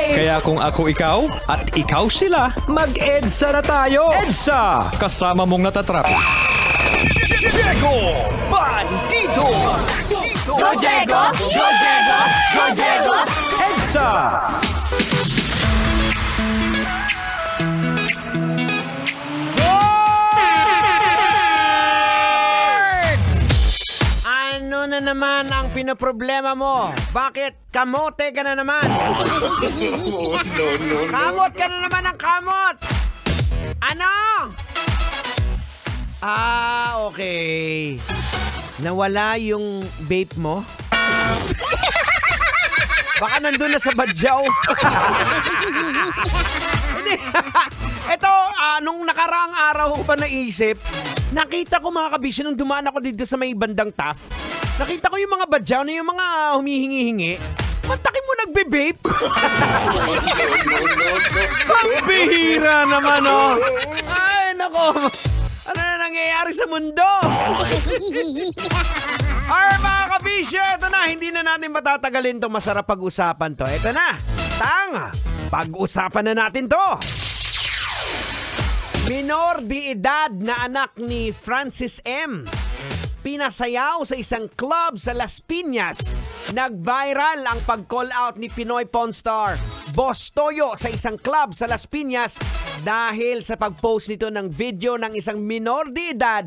Kaya kung ako ikaw at ikaw sila, mag-EDSA na tayo! EDSA! Kasama mong natatrap. Diego Bandido! Go Diego! Go Diego! Go Diego! EDSA! Ano na naman ang pinoproblema mo? Bakit kamote ka na naman? Kamot ka na naman ang kamot! Ano? Okay. Nawala yung vape mo? Baka nandun na sa badyaw. Ito, nung nakaraang araw ko pa naisip, nakita ko mga kabisyo nung dumaan ako dito sa may bandang TAF. Nakita ko yung mga badyaw na yung mga humihingi-hingi. Mataki mo nagbe-vape? Ang bihira naman, oh. Ay, nako. Ano na nangyayari sa mundo? Or mga kabisyo, ito na. Hindi na natin matatagalin to. Masarap pag-usapan to. Ito na. Pag-usapan na natin to. Minor de edad na anak ni Francis M. Pinasayaw sa isang club sa Las Piñas. Nag-viral ang pag-call out ni Pinoy Pawn Star Boss Toyo sa isang club sa Las Piñas dahil sa pag-post nito ng video ng isang minor de edad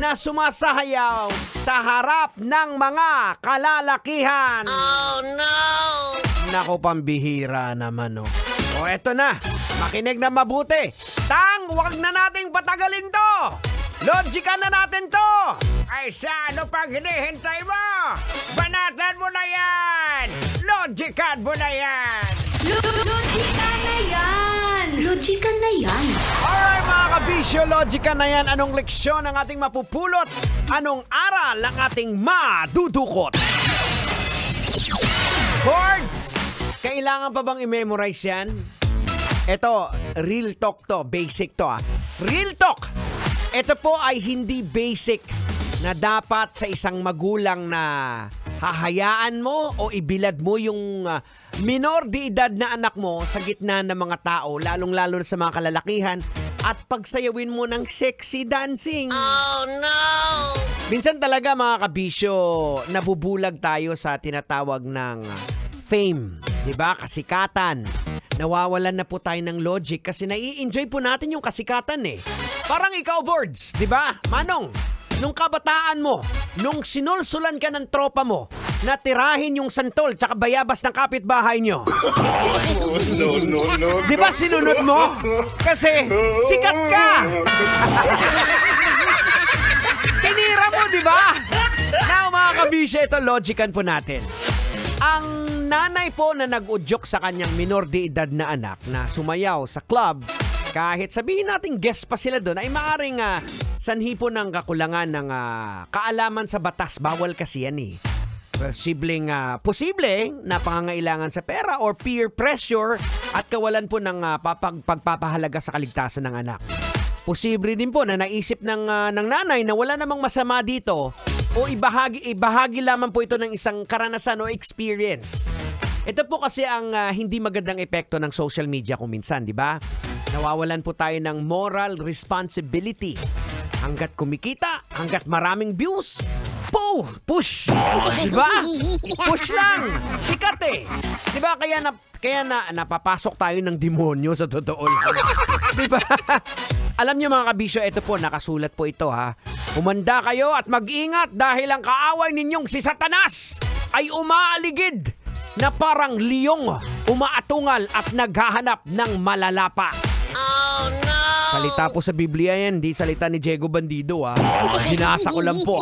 na sumasayaw sa harap ng mga kalalakihan. Oh no! Nako, pambihira naman, oh. O eto na, makinig na mabuti. Huwag na nating patagalin to. Logican na natin to. Ay ano pang hinihintay mo? Banatan mo na yan. Logican mo na yan. Logican na yan! Logican na yan! Alright mga kabisyo, logican na yan. Anong leksyon ang ating mapupulot? Anong aral ang ating madudukot? Chords! Kailangan pa bang i-memorize yan? Ito, real talk to. Basic to, Real talk! Ito po ay hindi basic na dapat sa isang magulang na hahayaan mo o ibilad mo yung minor de edad na anak mo sa gitna ng mga tao, lalong-lalo na sa mga kalalakihan, at pagsayawin mo ng sexy dancing. Oh no! Minsan talaga mga kabisyo, nabubulag tayo sa tinatawag ng fame, 'di ba? Kasikatan. Nawawalan na po tayo ng logic kasi nai-enjoy po natin yung kasikatan eh. Parang ikaw, Boards, 'di ba? Manong, nung kabataan mo, nung sinulsulan ka ng tropa mo, natirahin yung santol tsaka bayabas ng kapitbahay nyo. No. Di ba sinunod mo? Kasi sikat ka. Tinira mo, di ba? Now, mga kabisya, ito logican po natin. Ang nanay po na nag-udyok sa kanyang minor de edad na anak na sumayaw sa club, kahit sabihin natin guest pa sila doon, ay maaaring sanhi po ng kakulangan ng kaalaman sa batas. Bawal kasi yan eh. Posible na pangangailangan sa pera or peer pressure at kawalan po ng pagpapahalaga sa kaligtasan ng anak. Posible din po na naisip ng nanay na wala namang masama dito o ibahagi lamang po ito ng isang karanasan o experience. Ito po kasi ang hindi magandang epekto ng social media kung minsan, di ba? Nawawalan po tayo ng moral responsibility. Hanggat kumikita, hanggat maraming views, push! Diba? Push lang! Sikat eh! Diba? Kaya napapasok tayo ng demonyo sa totoo lang. Diba? Alam niyo mga kabisyo, ito po, nakasulat po ito ha. Humanda kayo at mag-ingat dahil ang kaaway ninyong si Satanas ay umaaligid na parang liyong umaatungal at naghahanap ng malalapa. Oh no! Salita po sa Biblia yan, di salita ni Diego Bandido Binasa ko lang po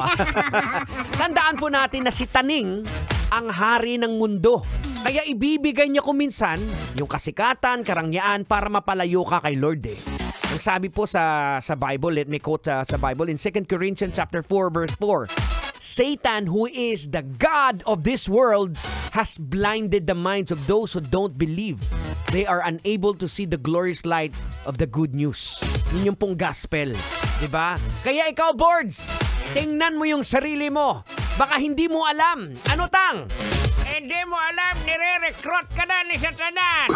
Tandaan po natin na si Taning ang hari ng mundo. Kaya ibibigay niya kuminsan yung kasikatan, karangyaan para mapalayo ka kay Lord eh. Ang sabi po sa Bible, let me quote sa Bible in 2 Corinthians chapter 4 verse 4. Satan, who is the God of this world, has blinded the minds of those who don't believe. They are unable to see the glorious light of the good news. Yun yung pong gospel. Diba? Kaya ikaw, Boards, tingnan mo yung sarili mo. Baka hindi mo alam. Ano tang? hindi mo alam, nire-recruit ka na ni Satanas.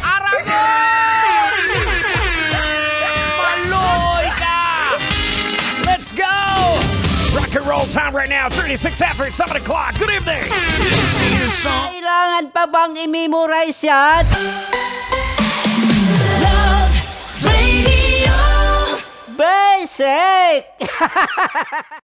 Aragon! Maloy ka! Let's go! Rock and roll time right now. 36 after 7 o'clock. Good evening. Sing a song. Kailangan pa bang i-memorize yan? Love Radio. Basic!